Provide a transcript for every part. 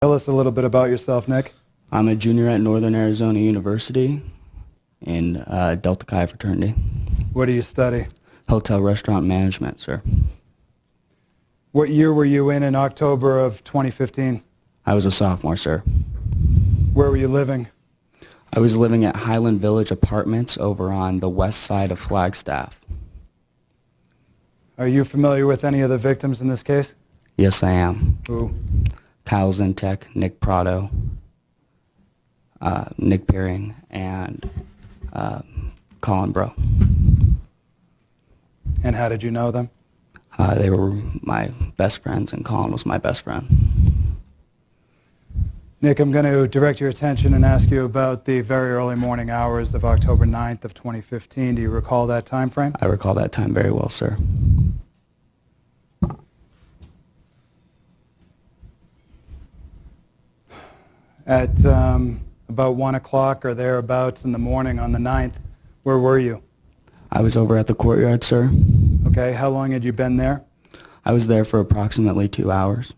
Tell us a little bit about yourself, Nick. I'm a junior at Northern Arizona University in Delta Chi fraternity. What do you study? Hotel restaurant management, sir. What year were you in October of 2015? I was a sophomore, sir. Where were you living? I was living at Highland Village Apartments over on the west side of Flagstaff. Are you familiar with any of the victims in this case? Yes, I am. Who? Kyle Zintek, Nick Prado, Nick Peering, and Colin Bro. And how did you know them? They were my best friends, and Colin was my best friend. Nick, I'm going to direct your attention and ask you about the very early morning hours of October 9th of 2015. Do you recall that time frame? I recall that time very well, sir. At about 1 o'clock or thereabouts in the morning on the 9th, where were you? I was over at the courtyard, sir. Okay, how long had you been there? I was there for approximately 2 hours.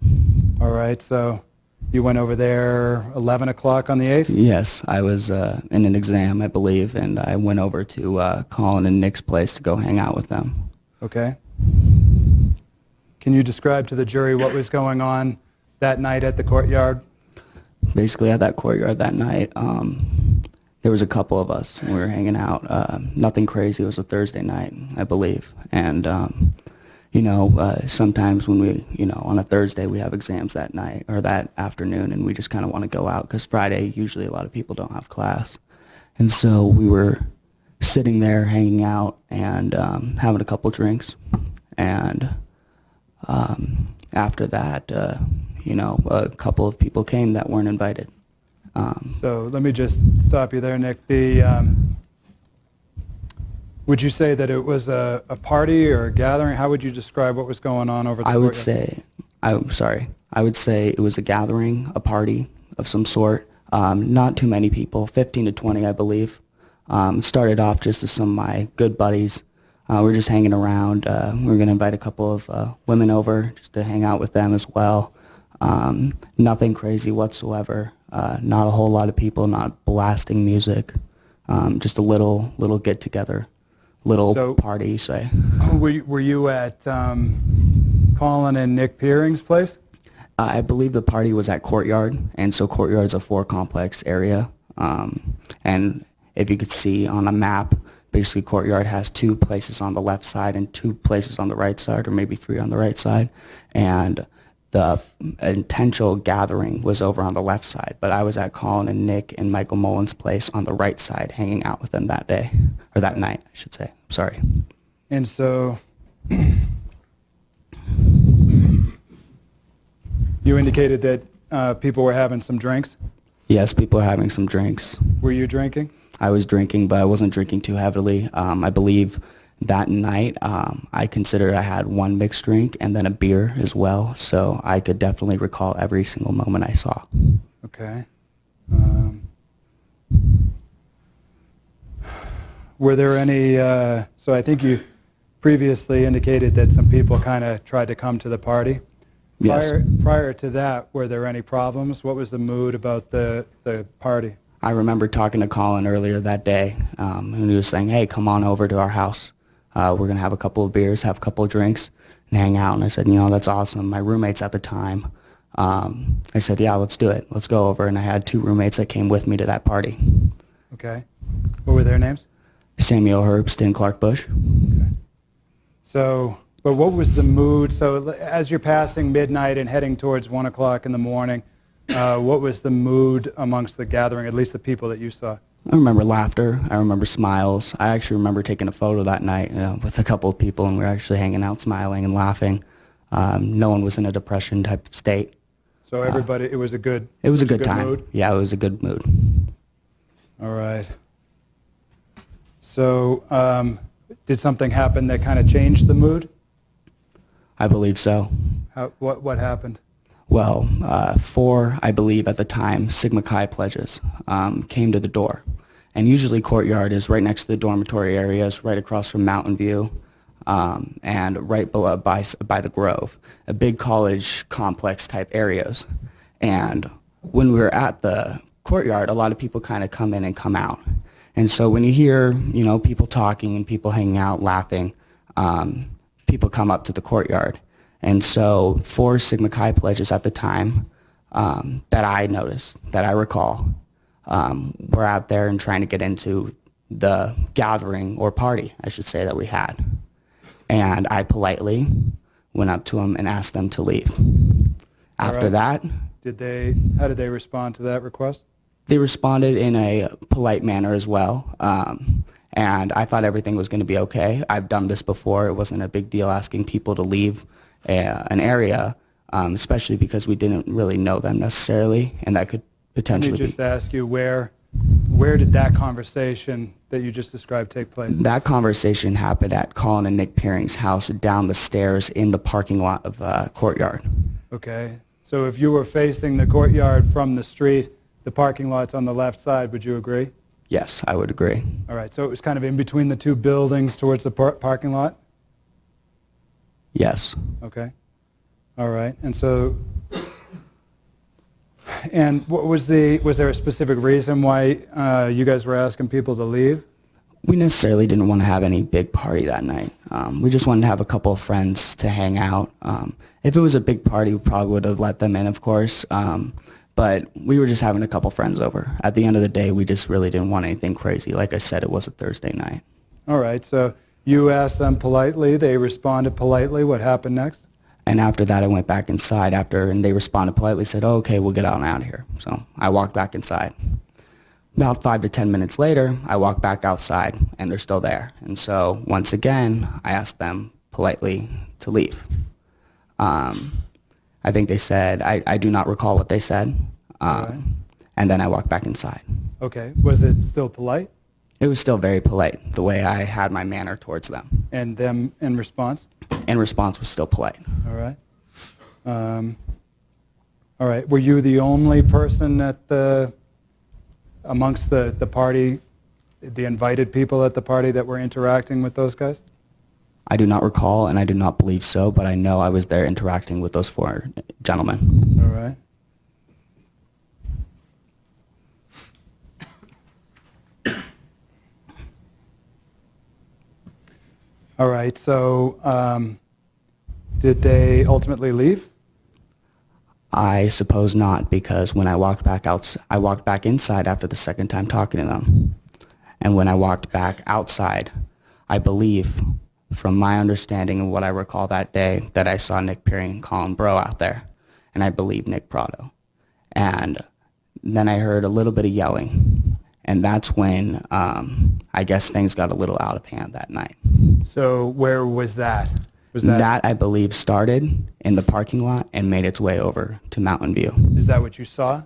All right, so you went over there 11 o'clock on the 8th? Yes, I was in an exam, I believe, and I went over to Colin and Nick's place to go hang out with them. Okay. Can you describe to the jury what was going on that night at the courtyard? Basically, at that courtyard that night, there was a couple of us. We were hanging out. Nothing crazy. It was a Thursday night, I believe. And, sometimes when we, on a Thursday, we have exams that night or that afternoon, and we just kind of want to go out because Friday, usually a lot of people don't have class. And so we were sitting there hanging out and having a couple drinks. And after that, a couple of people came that weren't invited. So let me just stop you there, Nick. Would you say that it was a party or a gathering? How would you describe what was going on over the courtyard? I would say it was a gathering, a party of some sort. Not too many people, 15 to 20, I believe. Started off just as some of my good buddies. We were just hanging around. We were going to invite a couple of women over just to hang out with them as well. Nothing crazy whatsoever. Not a whole lot of people, not blasting music. Just a little get-together, party, say. Were you at Colin and Nick Peering's place? I believe the party was at Courtyard, and so Courtyard's a four-complex area. And if you could see on a map, basically Courtyard has 2 places on the left side and 2 places on the right side, or maybe 3 on the right side. And the intentional gathering was over on the left side, but I was at Colin and Nick and Michael Mullen's place on the right side hanging out with them that day, or that night, I should say. Sorry. And so you indicated that people were having some drinks? Yes, people were having some drinks. Were you drinking? I was drinking, but I wasn't drinking too heavily. I believe that night, I considered I had 1 mixed drink and then a beer as well, so I could definitely recall every single moment I saw. Okay. Were there any, so I think you previously indicated that some people kind of tried to come to the party. Yes. Prior to that, were there any problems? What was the mood about the party? I remember talking to Colin earlier that day, and he was saying, hey, come on over to our house. We're going to have a couple of beers, have a couple of drinks, and hang out. And I said, that's awesome. My roommates at the time, I said, yeah, let's do it. Let's go over. And I had 2 roommates that came with me to that party. Okay. What were their names? Samuel Herbst and Clark Bush. Okay. So, but what was the mood? So as you're passing midnight and heading towards 1 o'clock in the morning, what was the mood amongst the gathering, at least the people that you saw? I remember laughter. I remember smiles. I actually remember taking a photo that night with a couple of people, and we were actually hanging out, smiling and laughing. No one was in a depression type of state. So everybody, it was a good. It was a good time. Mood? Yeah, it was a good mood. All right. So, did something happen that kind of changed the mood? I believe so. What happened? Well, 4, I believe at the time, Sigma Chi pledges came to the door. And usually Courtyard is right next to the dormitory areas, right across from Mountain View. and right below by the Grove, a big college complex type areas. And when we were at the courtyard, a lot of people kind of come in and come out. And so when you hear, people talking and people hanging out, laughing, people come up to the courtyard. And so 4 Sigma Chi pledges at the time that I noticed, that I recall, were out there and trying to get into the gathering or party, I should say, that we had. And I politely went up to them and asked them to leave. After that, how did they respond to that request? they responded in a polite manner as well. And I thought everything was going to be okay. I've done this before. It wasn't a big deal asking people to leave an area, especially because we didn't really know them necessarily, and that could potentially Let me just ask you, where did that conversation that you just described take place? That conversation happened at Colin and Nick Pearing's house down the stairs in the parking lot of Courtyard. Okay. So if you were facing the courtyard from the street, the parking lot's on the left side, would you agree? Yes, I would agree. All right. So it was kind of in between the 2 buildings towards the parking lot? Yes. Okay. All right. And so, and what was there a specific reason why you guys were asking people to leave? We necessarily didn't want to have any big party that night. We just wanted to have a couple of friends to hang out. If it was a big party, we probably would have let them in, of course. But we were just having a couple friends over. At the end of the day, we just really didn't want anything crazy. Like I said, it was a Thursday night. All right. So you asked them politely. They responded politely. What happened next? And after that, I went back inside and they responded politely, said, oh, okay, we'll get out and out of here. So I walked back inside. About 5 to 10 minutes later, I walked back outside, and they're still there. And so once again, I asked them politely to leave. I think they said, I do not recall what they said. Right. And then I walked back inside. Okay. Was it still polite? It was still very polite, the way I had my manner towards them. And them in response? In response was still polite. All right. All right. Were you the only person amongst the party, the invited people at the party that were interacting with those guys? I do not recall, and I do not believe so, but I know I was there interacting with those 4 gentlemen. All right. All right. So did they ultimately leave? I suppose not, because when I walked back I walked back inside after the second time talking to them. And when I walked back outside, I believe, from my understanding and what I recall that day, that I saw Nick Pearing and Colin Bro out there. And I believe Nick Prado. And then I heard a little bit of yelling. And that's when I guess things got a little out of hand that night. So where was that? That, I believe, started in the parking lot and made its way over to Mountain View. Is that what you saw?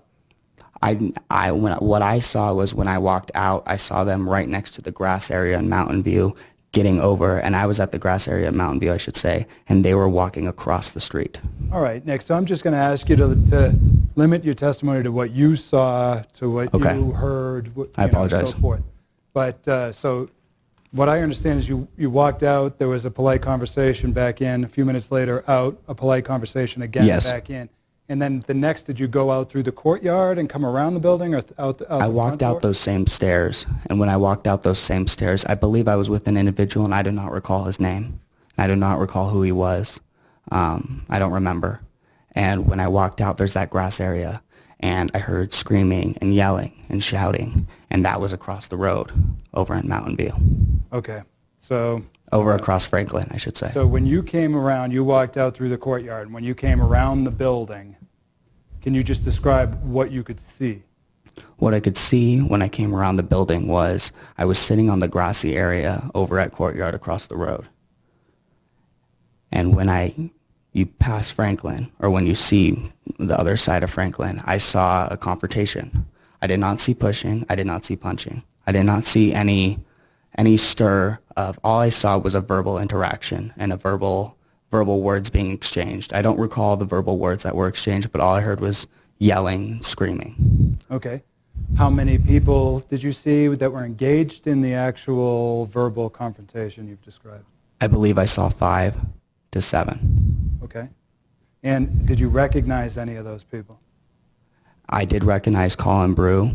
What I saw was when I walked out, I saw them right next to the grass area in Mountain View getting over, and I was at the grass area in Mountain View, I should say, and they were walking across the street. All right, Nick, so I'm just going to ask you to limit your testimony to what you saw, to what you heard. I apologize. So forth. But so what I understand is you walked out, there was a polite conversation back in, a few minutes later out, a polite conversation again back in. And then the next, did you go out through the courtyard and come around the building, or out I walked out those same stairs, and when I walked out those same stairs, I believe I was with an individual, and I do not recall his name. I do not recall who he was. I don't remember. And when I walked out, there's that grass area, and I heard screaming and yelling and shouting, and that was across the road over in Mountain View. Okay, so... Over across Franklin, I should say. So when you came around, you walked out through the courtyard, and when you came around the building, can you just describe what you could see? What I could see when I came around the building was I was sitting on the grassy area over at Courtyard across the road. And when you pass Franklin, or when you see the other side of Franklin, I saw a confrontation. I did not see pushing. I did not see punching. I did not see any stir of, all I saw was a verbal interaction and a verbal words being exchanged. I don't recall the verbal words that were exchanged, but all I heard was yelling, screaming. Okay. How many people did you see that were engaged in the actual verbal confrontation you've described? I believe I saw 5 to 7. Okay. And did you recognize any of those people? I did recognize Colin Brew.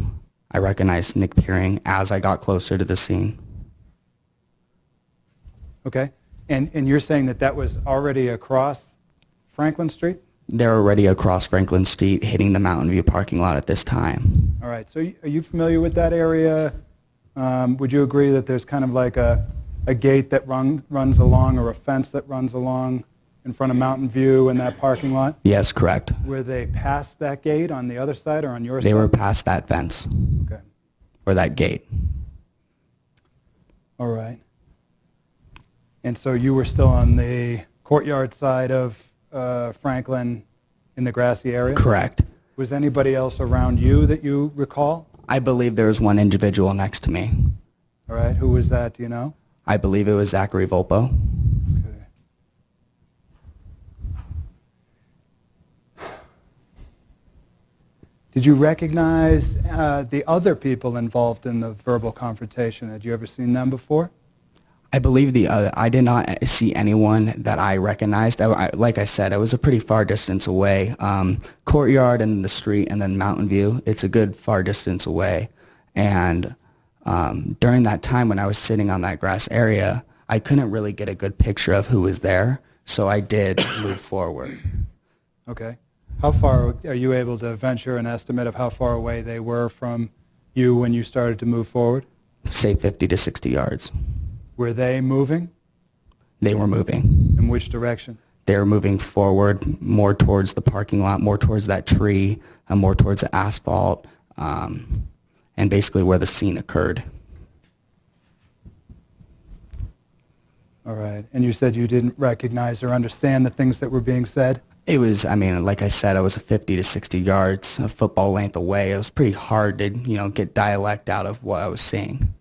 I recognized Nick Peering as I got closer to the scene. Okay. And you're saying that that was already across Franklin Street? They're already across Franklin Street, hitting the Mountain View parking lot at this time. All right. So are you familiar with that area? Would you agree that there's kind of like a gate that runs along, or a fence that runs along in front of Mountain View in that parking lot? Yes, correct. Were they past that gate on the other side or on your side? They were past that fence, Okay. or that gate. All right. And so you were still on the courtyard side of Franklin in the grassy area? Correct. Was anybody else around you that you recall? I believe there was one individual next to me. All right. Who was that? Do you know? I believe it was Zachary Volpo. Okay. Did you recognize the other people involved in the verbal confrontation? Had you ever seen them before? I believe I did not see anyone that I recognized. Like I said, I was a pretty far distance away. Courtyard and the street and then Mountain View, it's a good far distance away. And during that time when I was sitting on that grass area, I couldn't really get a good picture of who was there, so I did move forward. Okay. How far are you able to venture an estimate of how far away they were from you when you started to move forward? Say 50 to 60 yards. Were they moving? They were moving. In which direction? They were moving forward, more towards the parking lot, more towards that tree, and more towards the asphalt, and basically where the scene occurred. All right. And you said you didn't recognize or understand the things that were being said? It was, I mean, like I said, I was 50 to 60 yards, a football length away. It was pretty hard to, get dialect out of what I was saying.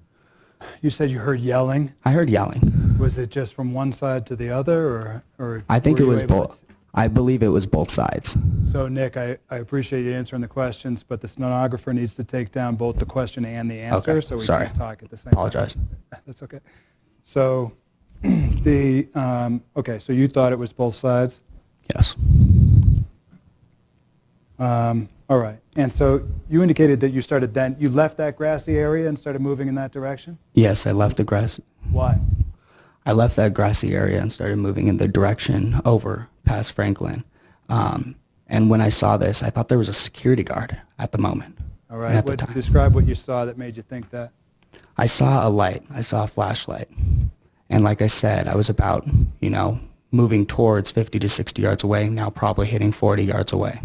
You said you heard yelling. I heard yelling. Was it just from one side to the other, or I think were it you was able both. I believe it was both sides. So, Nick, I appreciate you answering the questions, but the stenographer needs to take down both the question and the answer, Okay, so we sorry. can talk at the same Apologize. time. That's okay. So, okay, so you thought it was both sides? Yes. All right. And so you indicated that you left that grassy area and started moving in that direction? Yes, I left the grass. Why? I left that grassy area and started moving in the direction over past Franklin. And when I saw this, I thought there was a security guard at the moment. All right. Describe what you saw that made you think that. I saw a light. I saw a flashlight. And like I said, I was about, moving towards 50 to 60 yards away, now probably hitting 40 yards away.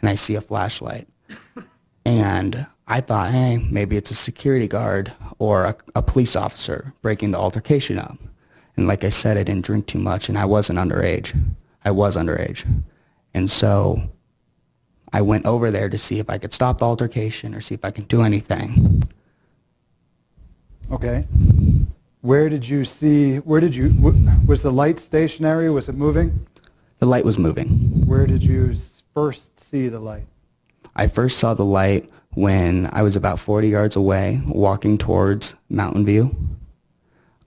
And I see a flashlight. And I thought, hey, maybe it's a security guard or a police officer breaking the altercation up. And like I said, I didn't drink too much, and I wasn't underage. I was underage. And so I went over there to see if I could stop the altercation or see if I could do anything. Okay. Was the light stationary? Was it moving? The light was moving. Where did you first see the light? I first saw the light when I was about 40 yards away, walking towards Mountain View.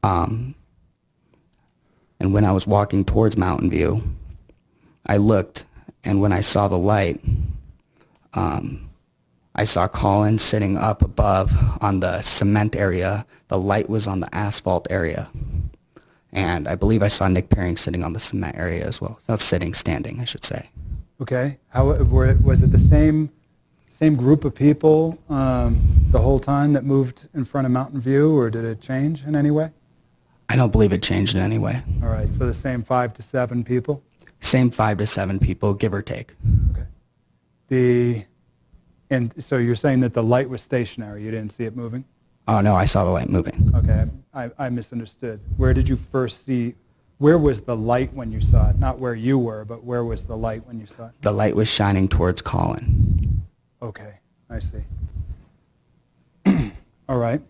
And when I was walking towards Mountain View, I looked, and when I saw the light, I saw Colin sitting up above on the cement area. The light was on the asphalt area. And I believe I saw Nick Peering sitting on the cement area as well. Not sitting, standing, I should say. Okay. Was it the same group of people the whole time that moved in front of Mountain View, or did it change in any way? I don't believe it changed in any way. All right. So the same 5 to 7 people? Same 5 to 7 people, give or take. Okay. And so you're saying that the light was stationary. You didn't see it moving? Oh, no, I saw the light moving. Okay. I misunderstood. Where did you first see? Where was the light when you saw it? Not where you were, but where was the light when you saw it? The light was shining towards Colin. Okay. I see. All right.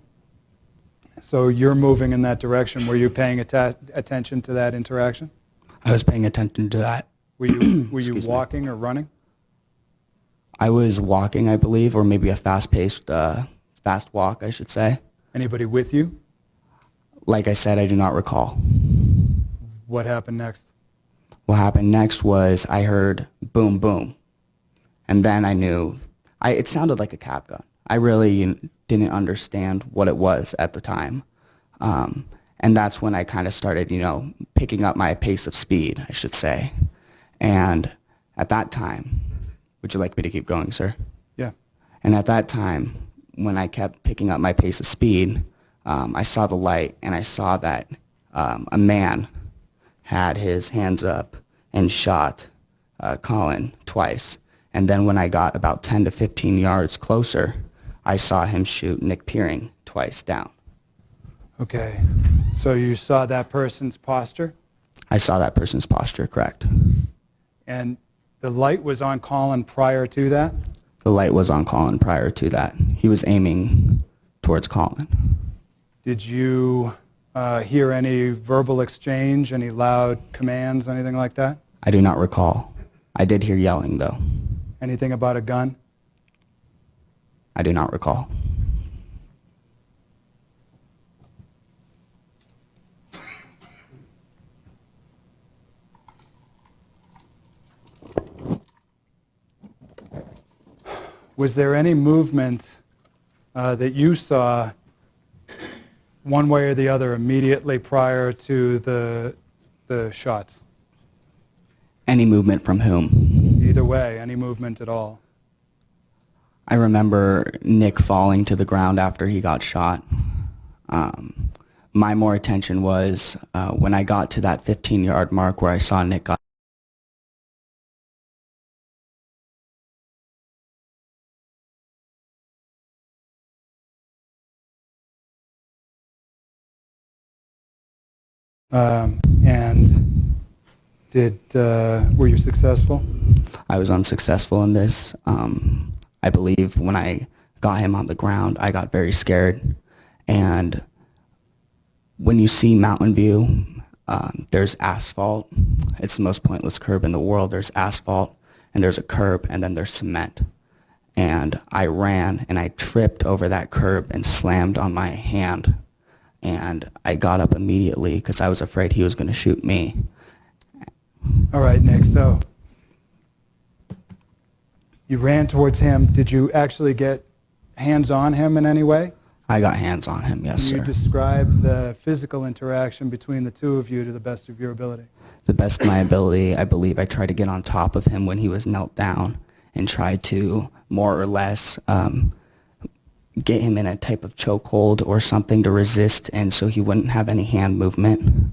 So you're moving in that direction. Were you paying attention to that interaction? I was paying attention to that. Were you Excuse me. walking or running? I was walking, I believe, or maybe a fast-paced, fast walk, I should say. Anybody with you? Like I said, I do not recall. What happened next? What happened next was I heard boom, boom. And then I knew It sounded like a cap gun. I really didn't understand what it was at the time. And that's when I kind of started, picking up my pace of speed, I should say. And at that time, would you like me to keep going, sir? Yeah. And at that time, when I kept picking up my pace of speed, I saw the light, and I saw that a man had his hands up and shot Colin twice. And then when I got about 10 to 15 yards closer, I saw him shoot Nick Peering twice down. Okay. So you saw that person's posture? I saw that person's posture, correct. And the light was on Colin prior to that? The light was on Colin prior to that. He was aiming towards Colin. Did you hear any verbal exchange, any loud commands, anything like that? I do not recall. I did hear yelling, though. Anything about a gun? I do not recall. Was there any movement that you saw one way or the other immediately prior to the shots? Any movement from whom? Either way, any movement at all? I remember Nick falling to the ground after he got shot. My more attention was when I got to that 15-yard mark where I saw Nick got and were you successful? I was unsuccessful in this. I believe when I got him on the ground, I got very scared. And when you see Mountain View, there's asphalt. It's the most pointless curb in the world. There's asphalt, and there's a curb, and then there's cement. And I ran, and I tripped over that curb and slammed on my hand. And I got up immediately because I was afraid he was going to shoot me. All right, Nick, so you ran towards him. Did you actually get hands on him in any way? I got hands on him, yes, sir. Can you describe the physical interaction between the two of you to the best of your ability? The best of my ability, I believe I tried to get on top of him when he was knelt down and tried to more or less get him in a type of chokehold or something to resist, and so he wouldn't have any hand movement.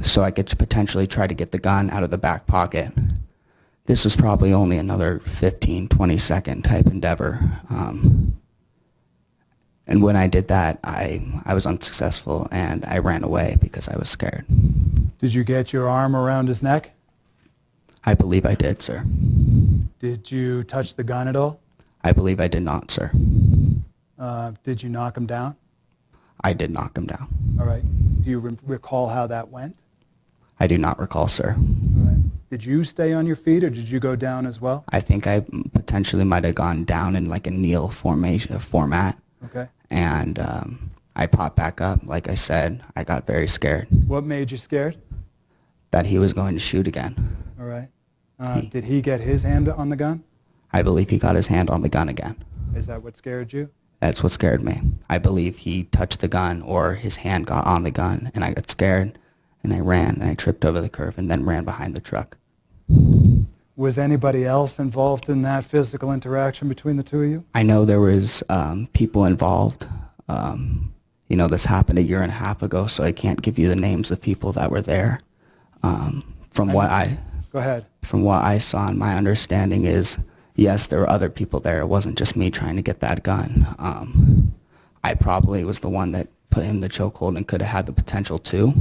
So I could potentially try to get the gun out of the back pocket. This was probably only another 15, 20-second type endeavor. And when I did that, I was unsuccessful, and I ran away because I was scared. Did you get your arm around his neck? I believe I did, sir. Did you touch the gun at all? I believe I did not, sir. Did you knock him down? I did knock him down. All right. Do you recall how that went? I do not recall, sir. All right. Did you stay on your feet, or did you go down as well? I think I potentially might have gone down in like a kneel format. Okay. And I popped back up. Like I said, I got very scared What made you scared? that he was going to shoot again. All right. Did he get his hand on the gun? I believe he got his hand on the gun again. Is that what scared you? That's what scared me. I believe he touched the gun or his hand got on the gun, and I got scared, and I ran, and I tripped over the curb and then ran behind the truck. Was anybody else involved in that physical interaction between the two of you? I know there was people involved. This happened a year and a half ago, so I can't give you the names of people that were there. From what Go ahead. From what I saw, and my understanding is, yes, there were other people there. It wasn't just me trying to get that gun. I probably was the one that put him in the chokehold and could have had the potential to.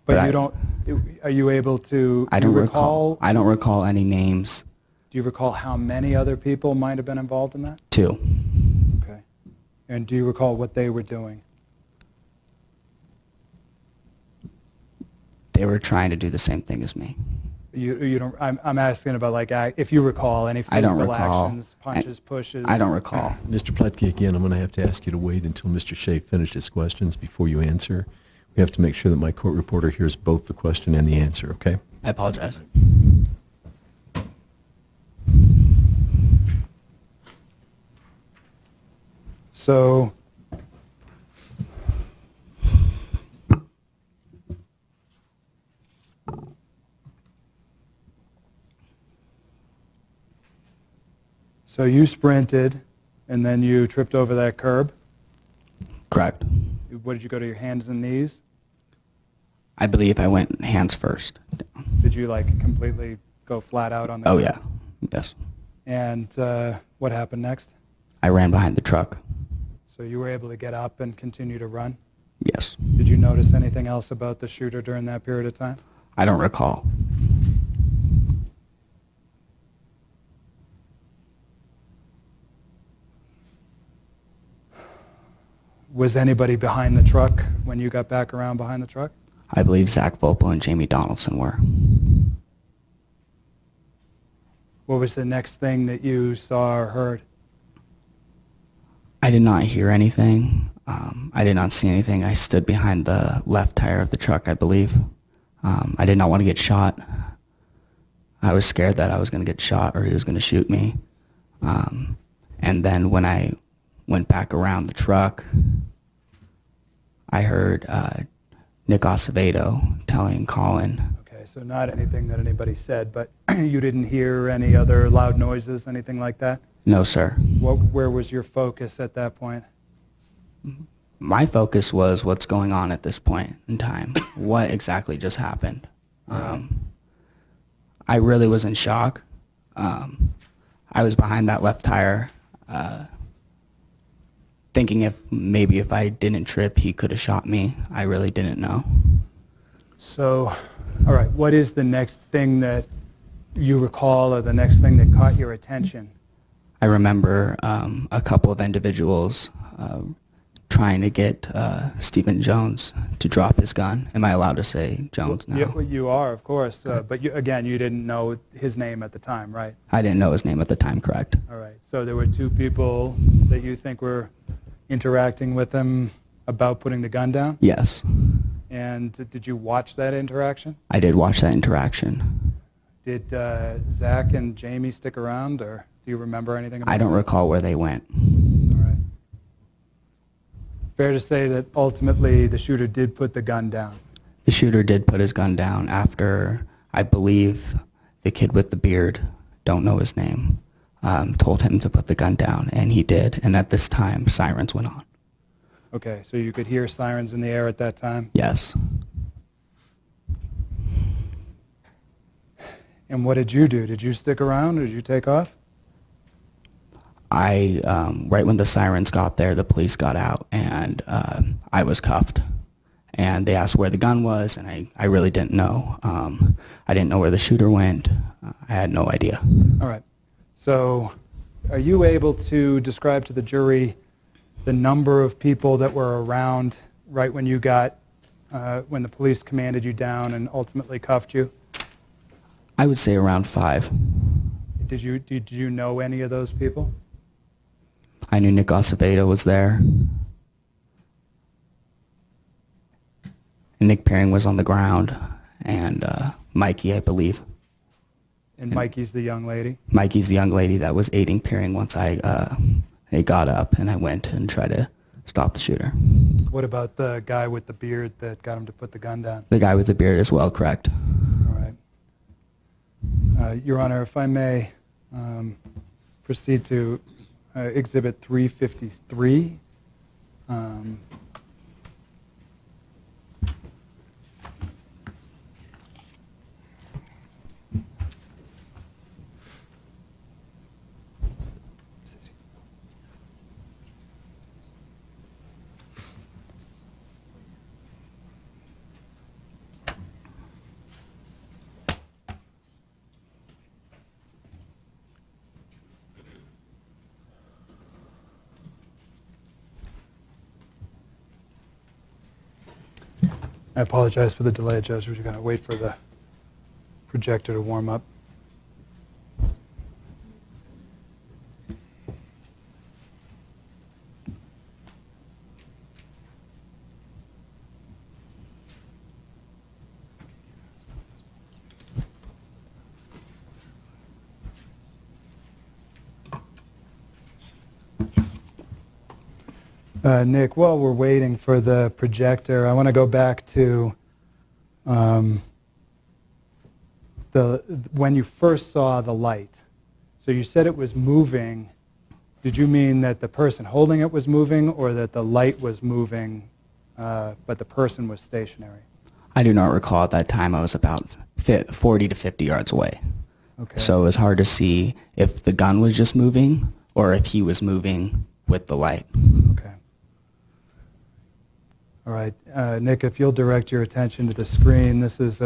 But you don't. Are you able to? I don't recall. I don't recall any names. Do you recall how many other people might have been involved in that? 2. Okay. And do you recall what they were doing? They were trying to do the same thing as me. You don't. I'm asking about like if you recall any I don't physical recall. actions, punches, pushes. I don't recall. Mr. Pletke, again, I'm going to have to ask you to wait until Mr. Shea finishes his questions before you answer. We have to make sure that my court reporter hears both the question and the answer, okay? I apologize. So you sprinted, and then you tripped over that curb. Correct. What did you go to your hands and knees? I believe I went hands first. Did you like completely go flat out on the Oh, curb? yeah. Yes. And what happened next? I ran behind the truck. So you were able to get up and continue to run? Yes. Did you notice anything else about the shooter during that period of time? I don't recall. Was anybody behind the truck when you got back around behind the truck? I believe Zach Volpo and Jamie Donaldson were. What was the next thing that you saw or heard? I did not hear anything. I did not see anything. I stood behind the left tire of the truck, I believe. I did not want to get shot. I was scared that I was going to get shot or he was going to shoot me. And then when I went back around the truck, I heard Nick Acevedo telling Colin. Okay, so not anything that anybody said, but you didn't hear any other loud noises, anything like that? No, sir. Where was your focus at that point? My focus was what's going on at this point in time. What exactly just happened? I really was in shock. I was behind that left tire, thinking if I didn't trip, he could have shot me. I really didn't know. So, all right, what is the next thing that you recall or the next thing that caught your attention? I remember a couple of individuals trying to get Stephen Jones to drop his gun. Am I allowed to say Jones now? Yeah, you are, of course, but again, you didn't know his name at the time, right? I didn't know his name at the time, correct? All right, so there were two people that you think were interacting with him about putting the gun down? Yes. And did you watch that interaction? I did watch that interaction. Did Zach and Jamie stick around, or do you remember anything about I don't that? recall where they went. All right. Fair to say that ultimately the shooter did put the gun down. The shooter did put his gun down after, I believe, the kid with the beard, don't know his name, told him to put the gun down, and he did. And at this time, sirens went on. Okay, so you could hear sirens in the air at that time? Yes. And what did you do? Did you stick around, or did you take off? Right when the sirens got there, the police got out, and I was cuffed. And they asked where the gun was, and I really didn't know. I didn't know where the shooter went. I had no idea. All right. So are you able to describe to the jury the number of people that were around right when you got, when the police commanded you down and ultimately cuffed you? I would say around 5. Did you know any of those people? I knew Nick Acevedo was there. And Nick Perring was on the ground, and Mikey, I believe. And Mikey's the young lady? Mikey's the young lady that was aiding Perring once I got up and I went and tried to stop the shooter. What about the guy with the beard that got him to put the gun down? The guy with the beard as well, correct. All right. Your Honor, if I may proceed to Exhibit 353. I apologize for the delay, Judge. We're going to wait for the projector to warm up. Nick, while we're waiting for the projector, I want to go back to when you first saw the light. So you said it was moving. Did you mean that the person holding it was moving, or that the light was moving, but the person was stationary? I do not recall at that time. I was about 40 to 50 yards away. Okay. So it was hard to see if the gun was just moving or if he was moving with the light. Okay. All right. Nick, if you'll direct your attention to the screen, this is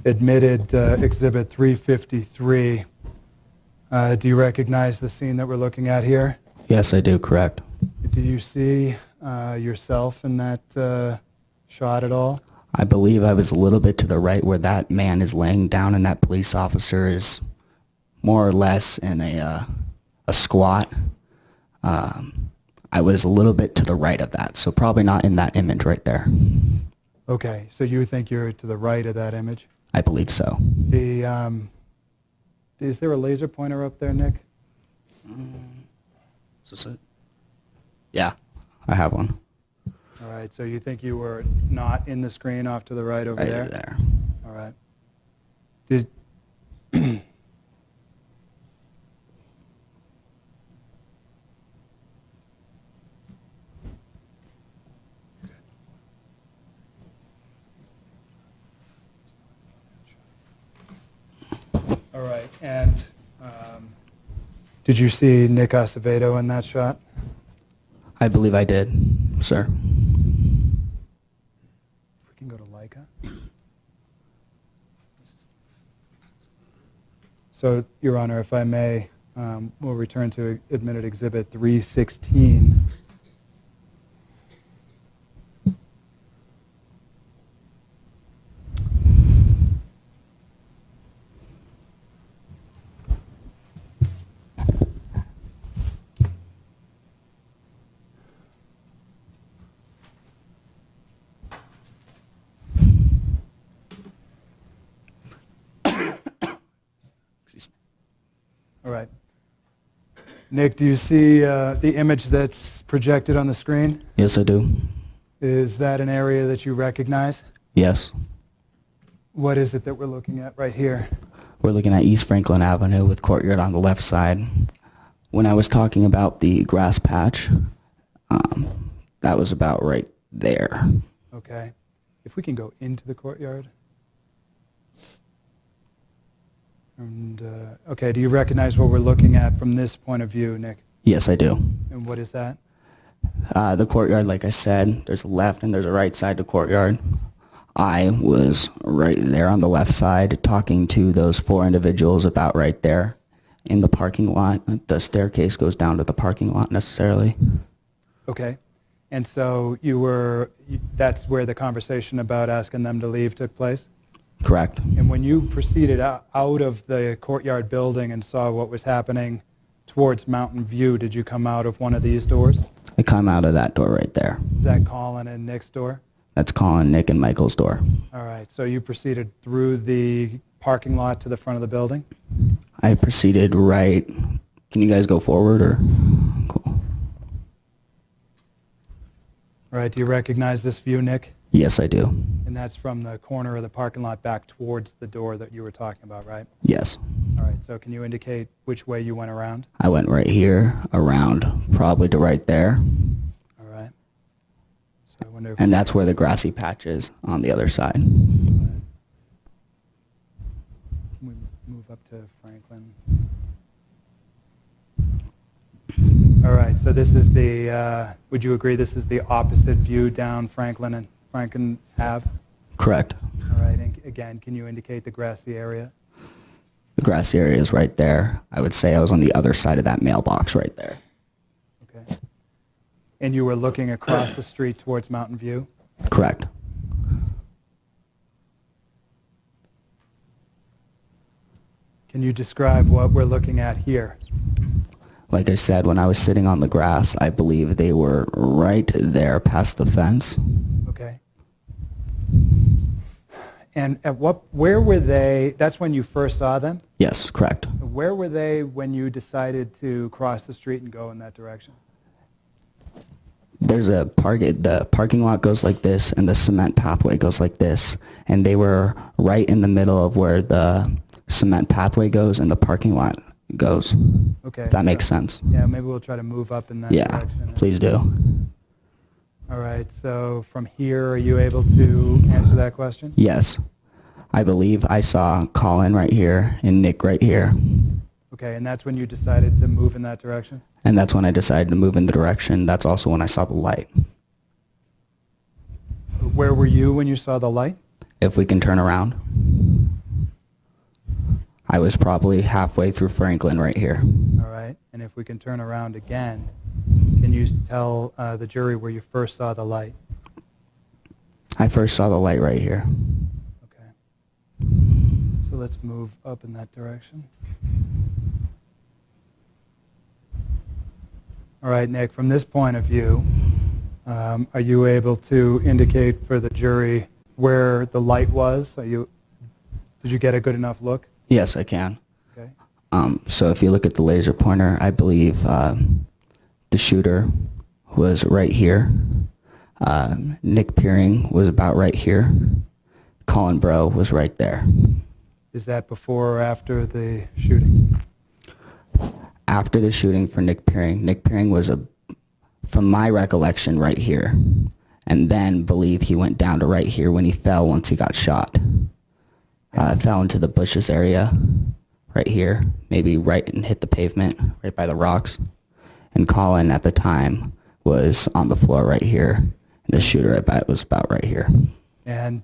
admitted Exhibit 353. Do you recognize the scene that we're looking at here? Yes, I do, correct. Do you see yourself in that shot at all? I believe I was a little bit to the right where that man is laying down and that police officer is more or less in a squat. I was a little bit to the right of that, so probably not in that image right there. Okay, so you think you're to the right of that image? I believe so. Is there a laser pointer up there, Nick? Is this it? Yeah, I have one. All right, so you think you were not in the screen off to the right over Right there? there. All right. Did All right, and did you see Nick Acevedo in that shot? I believe I did, sir. If we can go to Leica. So, Your Honor, if I may, we'll return to admitted Exhibit 316. All right. Nick, do you see the image that's projected on the screen? Yes, I do. Is that an area that you recognize? Yes. What is it that we're looking at right here? We're looking at East Franklin Avenue with Courtyard on the left side. When I was talking about the grass patch, that was about right there. Okay. If we can go into the courtyard. And, okay, do you recognize what we're looking at from this point of view, Nick? Yes, I do. And what is that? The courtyard, like I said, there's a left and there's a right side to courtyard. I was right there on the left side talking to those 4 individuals about right there in the parking lot. The staircase goes down to the parking lot necessarily. Okay. And so that's where the conversation about asking them to leave took place? Correct. And when you proceeded out of the courtyard building and saw what was happening towards Mountain View, did you come out of one of these doors? I come out of that door right there. Is that Colin and Nick's door? That's Colin, Nick, and Michael's door. All right. So you proceeded through the parking lot to the front of the building? I proceeded right. Can you guys go forward or? Cool. All right. Do you recognize this view, Nick? Yes, I do. And that's from the corner of the parking lot back towards the door that you were talking about, right? Yes. All right. So can you indicate which way you went around? I went right here, around, probably to right there. All right. So I wonder if And that's where the grassy patch is on the other side. Can we move up to Franklin? All right, so this is the, would you agree this is the opposite view down Franklin and Franklin Ave? Correct. All right, and again, can you indicate the grassy area? The grassy area is right there. I would say I was on the other side of that mailbox right there. Okay. And you were looking across the street towards Mountain View? Correct. Can you describe what we're looking at here? Like I said, when I was sitting on the grass, I believe they were right there past the fence. Okay. And where were they, that's when you first saw them? Yes, correct. Where were they when you decided to cross the street and go in that direction? There's a the parking lot goes like this, and the cement pathway goes like this, and they were right in the middle of where the cement pathway goes and the parking lot goes. Okay. If that makes sense. Yeah, maybe we'll try to move up in that Yeah, direction. please do. All right, so from here, are you able to answer that question? Yes. I believe I saw Colin right here and Nick right here. Okay, and that's when you decided to move in that direction? And that's when I decided to move in the direction. That's also when I saw the light. Where were you when you saw the light? If we can turn around. I was probably halfway through Franklin right here. All right, and if we can turn around again, can you tell the jury where you first saw the light? I first saw the light right here. Okay. So let's move up in that direction. All right, Nick, from this point of view, are you able to indicate for the jury where the light was? Did you get a good enough look? Yes, I can. Okay. So if you look at the laser pointer, I believe the shooter was right here. Nick Peering was about right here. Colin Bro was right there. Is that before or after the shooting? After the shooting for Nick Peering was, from my recollection, right here. And then believe he went down to right here when he fell once he got shot. Fell into the bushes area right here, maybe right and hit the pavement right by the rocks. And Colin at the time was on the floor right here. And the shooter, I bet, was about right here. And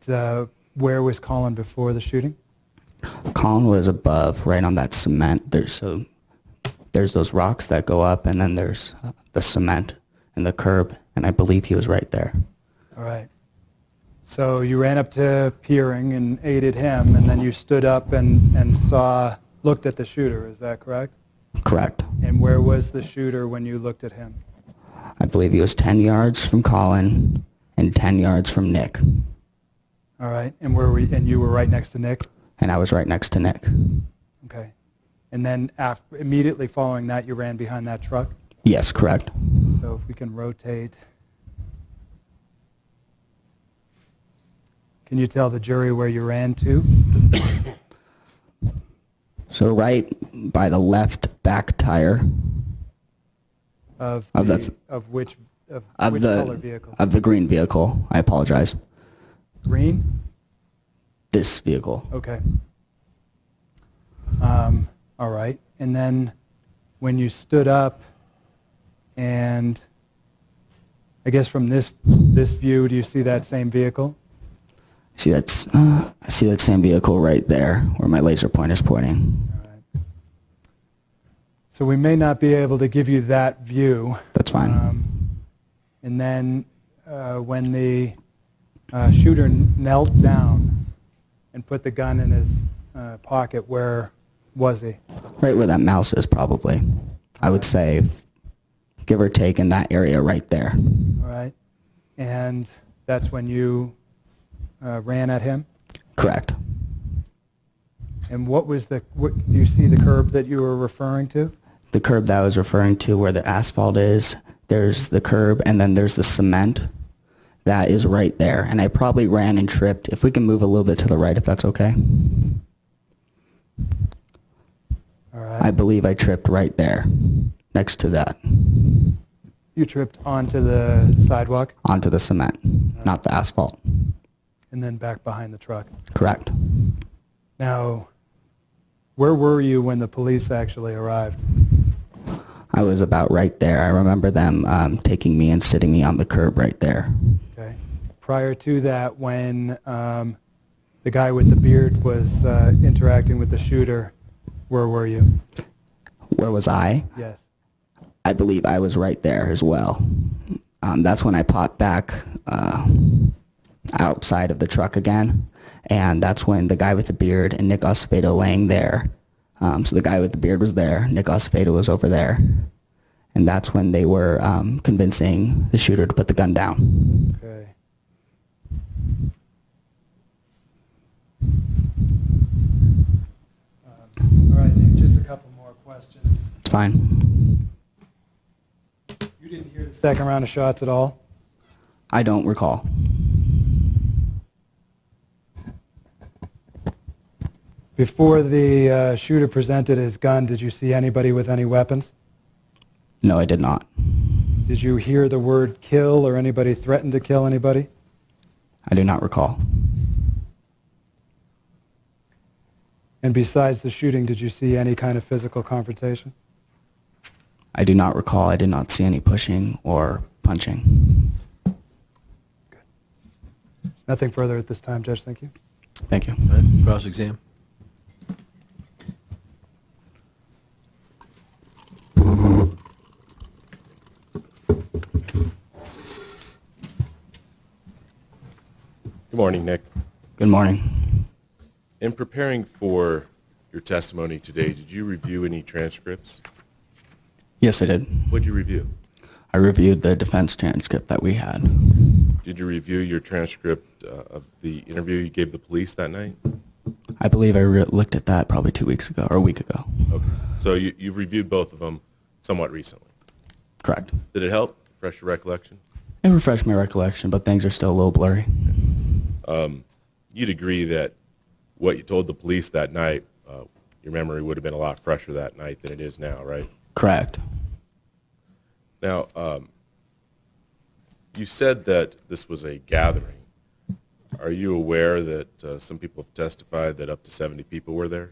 where was Colin before the shooting? Colin was above, right on that cement. There's those rocks that go up, and then there's the cement and the curb, and I believe he was right there. All right. So you ran up to Peering and aided him, and then you stood up and looked at the shooter. Is that correct? Correct. And where was the shooter when you looked at him? I believe he was 10 yards from Colin and 10 yards from Nick. All right. And you were right next to Nick? And I was right next to Nick. Okay. And then immediately following that, you ran behind that truck? Yes, correct. So if we can rotate. Can you tell the jury where you ran to? So right by the left back tire Of which of color vehicle? the green vehicle. I apologize. Green? This vehicle. Okay. All right. And then when you stood up, and I guess from this view, do you see that same vehicle? I see that same vehicle right there where my laser pointer is pointing. All right. So we may not be able to give you that view. That's fine. And then when the shooter knelt down and put the gun in his pocket, where was he? Right where that mouse is, probably. I would say, give or take, in that area right there. All right. And that's when you ran at him? Correct. And do you see the curb that you were referring to? The curb that I was referring to, where the asphalt is, there's the curb, and then there's the cement. That is right there. And I probably ran and tripped. If we can move a little bit to the right, if that's okay. All right. I believe I tripped right there, next to that, You tripped onto the sidewalk onto the cement, not the asphalt. and then back behind the truck. Correct. Now, where were you when the police actually arrived? I was about right there. I remember them taking me and sitting me on the curb right there. Okay. Prior to that, when the guy with the beard was interacting with the shooter, where were you? Where was I? Yes. I believe I was right there as well. That's when I popped back outside of the truck again, and that's when the guy with the beard and Nick Acevedo laying there. So the guy with the beard was there, Nick Acevedo was over there, and that's when they were convincing the shooter to put the gun down. Okay. All right, Nick, just a couple more questions. It's fine. You didn't hear the second round of shots at all? I don't recall. Before the shooter presented his gun, did you see anybody with any weapons? No, I did not. Did you hear the word kill or anybody threaten to kill anybody? I do not recall. And besides the shooting, did you see any kind of physical confrontation? I do not recall. I did not see any pushing or punching. Nothing further at this time, Judge. Thank you. Thank you. All right, cross-exam. Good morning, Nick. Good morning. In preparing for your testimony today, did you review any transcripts? Yes, I did. What did you review? I reviewed the defense transcript that we had. Did you review your transcript of the interview you gave the police that night? I believe I looked at that probably 2 weeks ago or a week ago. Okay. So you've reviewed both of them somewhat recently. Correct. Did it help? Refresh your recollection? It refreshed my recollection, but things are still a little blurry. You'd agree that what you told the police that night, your memory would have been a lot fresher that night than it is now, right? Correct. Now, you said that this was a gathering. Are you aware that some people have testified that up to 70 people were there?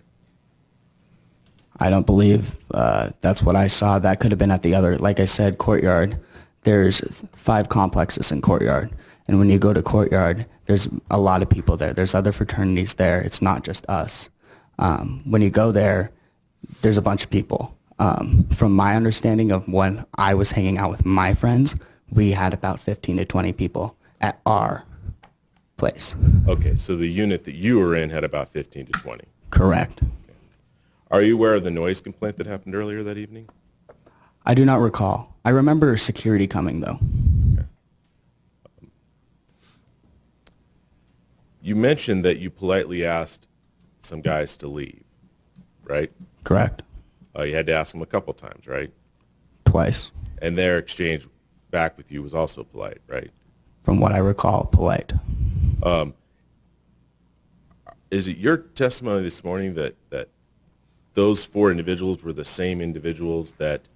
I don't believe that's what I saw. That could have been at the other, like I said, courtyard. There's 5 complexes in courtyard. And when you go to courtyard, there's a lot of people there. There's other fraternities there. It's not just us. When you go there, there's a bunch of people. From my understanding of when I was hanging out with my friends, we had about 15 to 20 people at our place. Okay, so the unit that you were in had about 15 to 20. Correct. Are you aware of the noise complaint that happened earlier that evening? I do not recall. I remember security coming, though. Okay. You mentioned that you politely asked some guys to leave, right? Correct. You had to ask them a couple times, right? Twice. And their exchange back with you was also polite, right? From what I recall, polite. Is it your testimony this morning that those 4 individuals were the same individuals that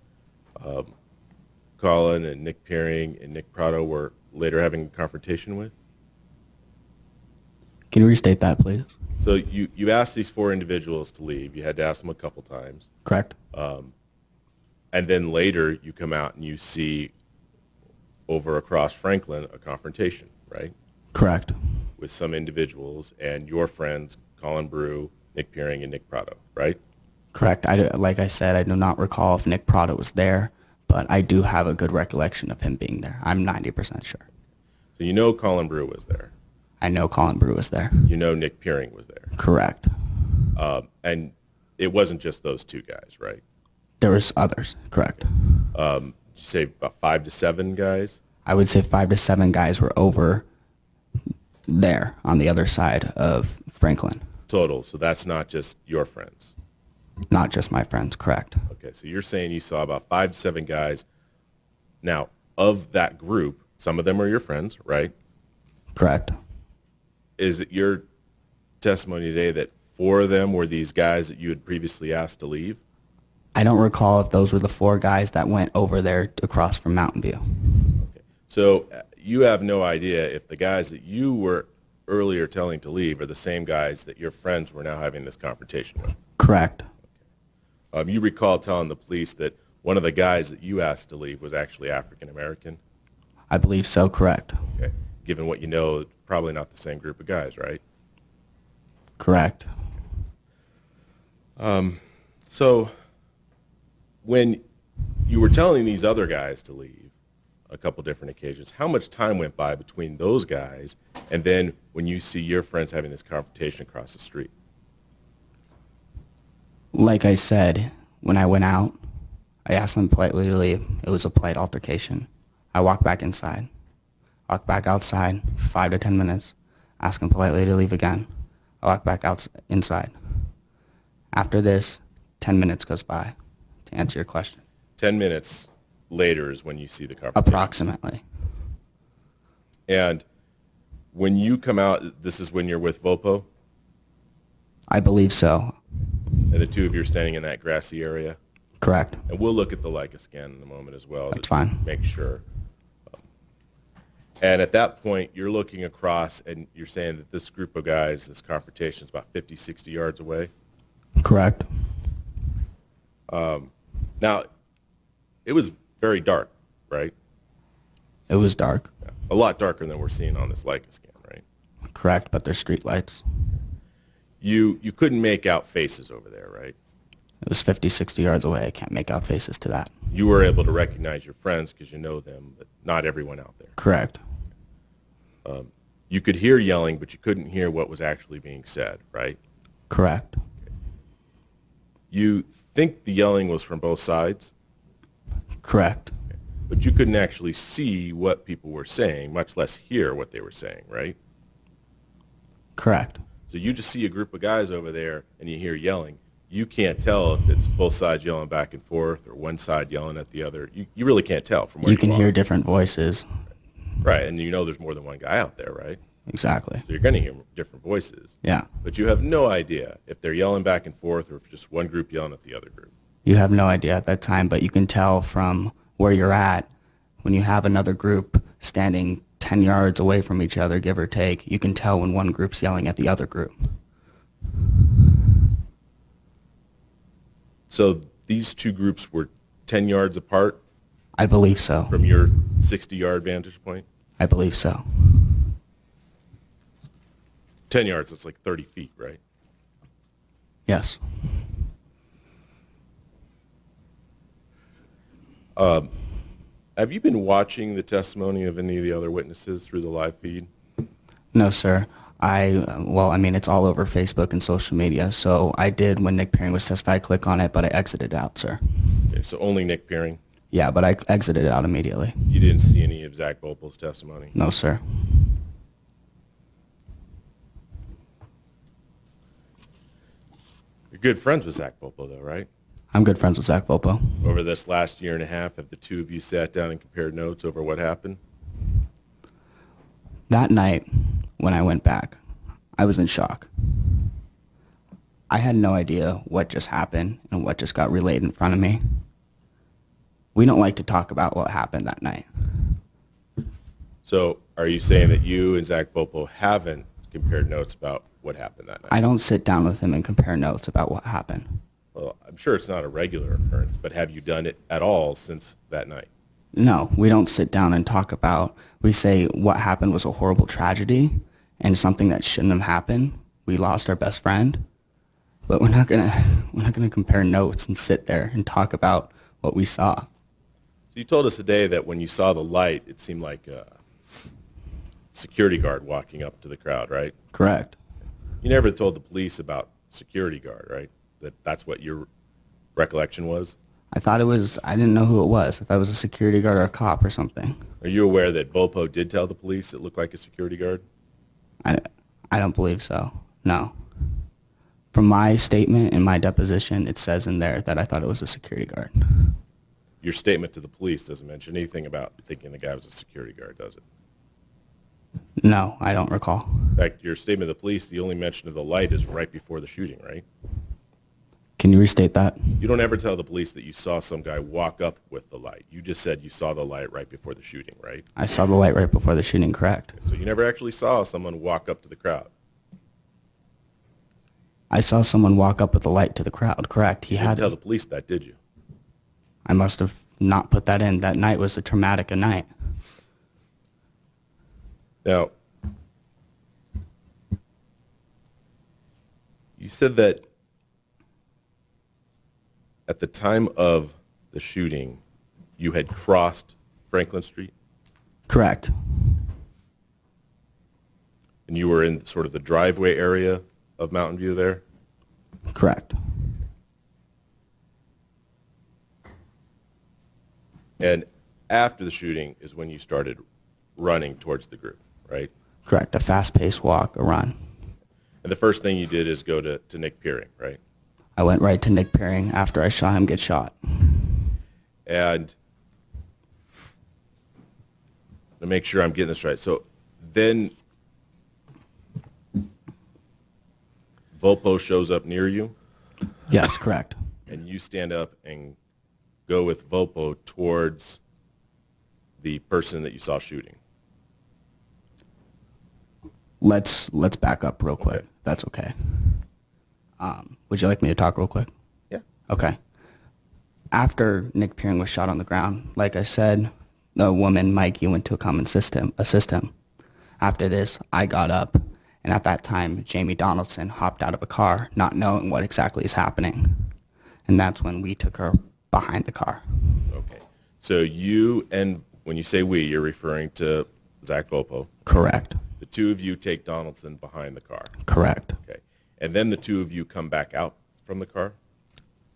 Colin and Nick Peering and Nick Prado were later having a confrontation with? Can you restate that, please? So you asked these 4 individuals to leave. You had to ask them a couple times. Correct. And then later you come out and you see over across Franklin a confrontation, right? Correct. With some individuals and your friends, Colin Brew, Nick Peering, and Nick Prado, right? Correct. Like I said, I do not recall if Nick Prado was there, but I do have a good recollection of him being there. I'm 90% sure. So you know Colin Brew was there. I know Colin Brew was there. You know Nick Peering was there. Correct. And it wasn't just those 2 guys, right? There was others. Correct. Did you say about 5 to 7 guys? I would say 5 to 7 guys were over there on the other side of Franklin. Total. So that's not just your friends. Not just my friends. Correct. Okay. So you're saying you saw about 5 to 7 guys. Now, of that group, some of them are your friends, right? Correct. Is it your testimony today that 4 of them were these guys that you had previously asked to leave? I don't recall if those were the 4 guys that went over there across from Mountain View. Okay. So you have no idea if the guys that you were earlier telling to leave are the same guys that your friends were now having this confrontation with? Correct. You recall telling the police that one of the guys that you asked to leave was actually African American? I believe so. Correct. Okay. Given what you know, it's probably not the same group of guys, right? Correct. So when you were telling these other guys to leave a couple different occasions, how much time went by between those guys and then when you see your friends having this confrontation across the street? Like I said, when I went out, I asked them politely to leave. It was a polite altercation. I walked back inside. Walked back outside, 5 to 10 minutes. Asked them politely to leave again. I walked back inside. After this, 10 minutes goes by, to answer your question. 10 minutes later is when you see the confrontation. Approximately. And when you come out, this is when you're with Vopo, I believe so. and the two of you are standing in that grassy area. Correct. And we'll look at the Leica scan in a moment as well. That's to fine. Make sure. And at that point, you're looking across, and you're saying that this group of guys, this confrontation is about 50, 60 yards away. Correct. Now, it was very dark, right? It was dark. Yeah. A lot darker than we're seeing on this Leica scan, right? Correct, but there's street lights. You couldn't make out faces over there, right? It was 50, 60 yards away. I can't make out faces to that. You were able to recognize your friends because you know them, but not everyone out there. Correct. You could hear yelling, but you couldn't hear what was actually being said, right? Correct. You think the yelling was from both sides, Correct. but you couldn't actually see what people were saying, much less hear what they were saying, right? Correct. So you just see a group of guys over there and you hear yelling. You can't tell if it's both sides yelling back and forth or one side yelling at the other. You really can't tell from where You can are. hear different voices. Right, and you know there's more than one guy out there, right? Exactly. So you're going to hear different voices. Yeah. But you have no idea if they're yelling back and forth or if just one group yelling at the other group. You have no idea at that time, but you can tell from where you're at when you have another group standing 10 yards away from each other, give or take. You can tell when one group's yelling at the other group. So these two groups were 10 yards apart I believe so. from your 60-yard vantage point? I believe so. 10 yards, that's like 30 feet, right? Yes. Have you been watching the testimony of any of the other witnesses through the live feed? No, sir. It's all over Facebook and social media. So I did, when Nick Peering was testified, click on it, but I exited out, sir. Okay, so only Nick Peering? Yeah, but I exited out immediately. You didn't see any of Zach Vopel's testimony? No, sir. You're good friends with Zach Vopel, though, right? I'm good friends with Zach Volpo. Over this last year and a half, have the two of you sat down and compared notes over what happened? That night, when I went back, I was in shock. I had no idea what just happened and what just got relayed in front of me. We don't like to talk about what happened that night. So are you saying that you and Zach Vopel haven't compared notes about what happened that night? I don't sit down with him and compare notes about what happened. Well, I'm sure it's not a regular occurrence, but have you done it at all since that night? No, we don't sit down and talk about, we say what happened was a horrible tragedy and something that shouldn't have happened. We lost our best friend, but we're not gonna compare notes and sit there and talk about what we saw. So you told us today that when you saw the light, it seemed like a security guard walking up to the crowd, right? Correct. You never told the police about security guard, right? That's what your recollection was? I didn't know who it was. I thought it was a security guard or a cop or something. Are you aware that Vopo did tell the police it looked like a security guard? I don't believe so. No. From my statement in my deposition, it says in there that I thought it was a security guard. Your statement to the police doesn't mention anything about thinking the guy was a security guard, does it? No, I don't recall. In fact, your statement to the police, the only mention of the light is right before the shooting, right? Can you restate that? You don't ever tell the police that you saw some guy walk up with the light. You just said you saw the light right before the shooting, right? I saw the light right before the shooting, correct. So you never actually saw someone walk up to the crowd. I saw someone walk up with a light to the crowd, correct. You didn't tell the police that, did you? I must have not put that in. That night was a traumatic a night. Now, you said that at the time of the shooting, you had crossed Franklin Street, Correct. and you were in sort of the driveway area of Mountain View there? Correct. And after the shooting is when you started running towards the group, right? Correct. A fast-paced walk, a run. And the first thing you did is go to Nick Peering, right? I went right to Nick Peering after I saw him get shot. And to make sure I'm getting this right. So then Volpo shows up near you, Yes, correct. and you stand up and go with Volpo towards the person that you saw shooting. Let's back up real quick. Okay. That's okay. Would you like me to talk real quick? Yeah. Okay. After Nick Peering was shot on the ground, like I said, the woman, Mikey, went to a common system, assist him. After this, I got up, and at that time, Jamie Donaldson hopped out of a car, not knowing what exactly is happening. And that's when we took her behind the car. Okay. So you, and when you say we, you're referring to Zach Volpo. Correct. The two of you take Donaldson behind the car. Correct. Okay. And then the two of you come back out from the car?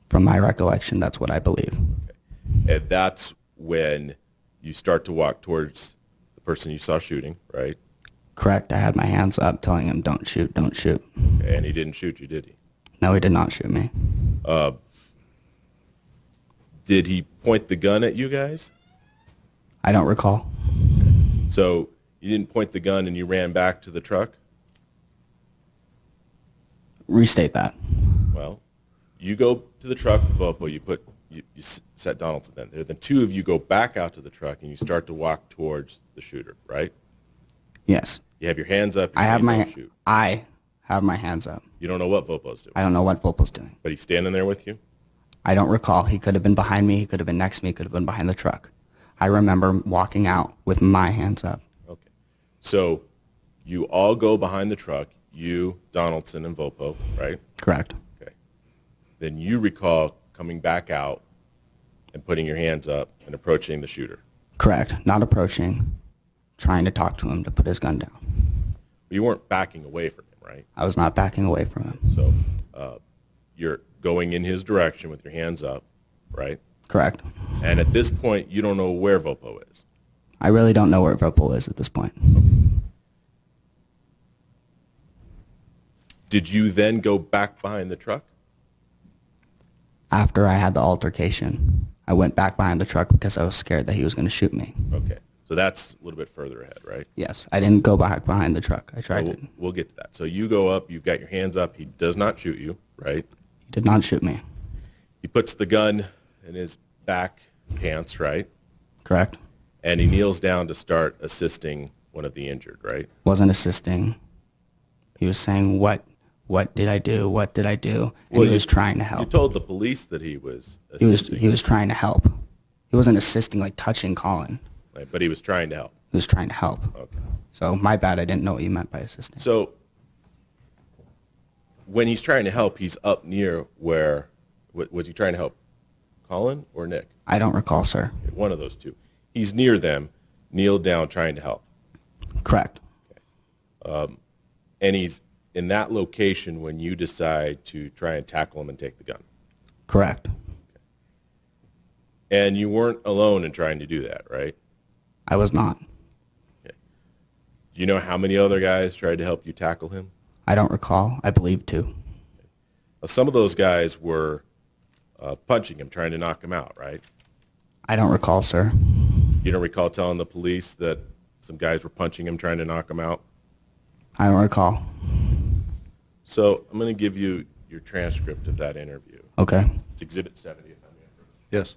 From my recollection, that's what I believe. Okay. And that's when you start to walk towards the person you saw shooting, right? Correct. I had my hands up telling him, don't shoot, don't shoot. Okay. And he didn't shoot you, did he? No, he did not shoot me. Did he point the gun at you guys? I don't recall. So you didn't point the gun and you ran back to the truck? Restate that. Well, you go to the truck with Volpo, you set Donaldson in there. Then two of you go back out to the truck and you start to walk towards the shooter, right? Yes. You have your hands up. I have my Shoot. I have my hands up. You don't know what Volpo's doing, I don't know what Volpo's doing. but he's standing there with you? I don't recall. He could have been behind me. He could have been next to me. He could have been behind the truck. I remember walking out with my hands up. Okay. So you all go behind the truck, you, Donaldson, and Volpo, right? Correct. Okay. Then you recall coming back out and putting your hands up and approaching the shooter. Correct. Not approaching, trying to talk to him to put his gun down. You weren't backing away from him, right? I was not backing away from him. So you're going in his direction with your hands up, right? Correct. And at this point, you don't know where Volpo is. I really don't know where Volpo is at this point. Did you then go back behind the truck? After I had the altercation, I went back behind the truck because I was scared that he was going to shoot me. Okay. So that's a little bit further ahead, right? Yes, I didn't go back behind the truck. I So tried we'll, to. we'll get to that. So you go up, you've got your hands up. He does not shoot you, right? He did not shoot me. He puts the gun in his back pants, right? Correct. And he kneels down to start assisting one of the injured, right? Wasn't assisting. He was saying, what did I do? What did I do? And Well, he was trying to You help. told the police that he was He assisting, was trying to help. He wasn't assisting like touching Colin. right? But he was trying to help. He was trying to help. Okay. So my bad, I didn't know what you meant by assisting. So when he's trying to help, he's up near where, was he trying to help Colin or Nick? I don't recall, sir. One of those two. He's near them, kneeled down trying to help. Correct. And he's in that location when you decide to try and tackle him and take the gun. Correct. And you weren't alone in trying to do that, right? I was not. Okay. Do you know how many other guys tried to help you tackle him? I don't recall. I believe two. Some of those guys were punching him, trying to knock him out, right? I don't recall, sir. You don't recall telling the police that some guys were punching him, trying to knock him out? I don't recall. So I'm going to give you your transcript of that interview. Okay. It's Exhibit 70. If I'm remembering. Yes.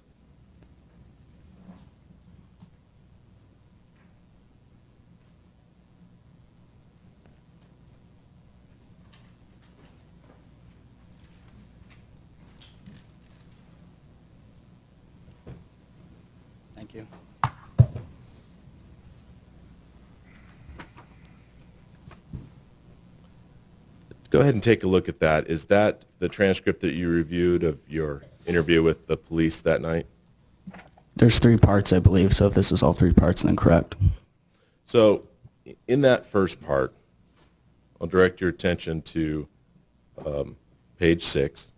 Thank you. Go ahead and take a look at that. Is that the transcript that you reviewed of your interview with the police that night? There's 3 parts, I believe, so if this is all 3 parts, then correct. So in that first part, I'll direct your attention to page 6.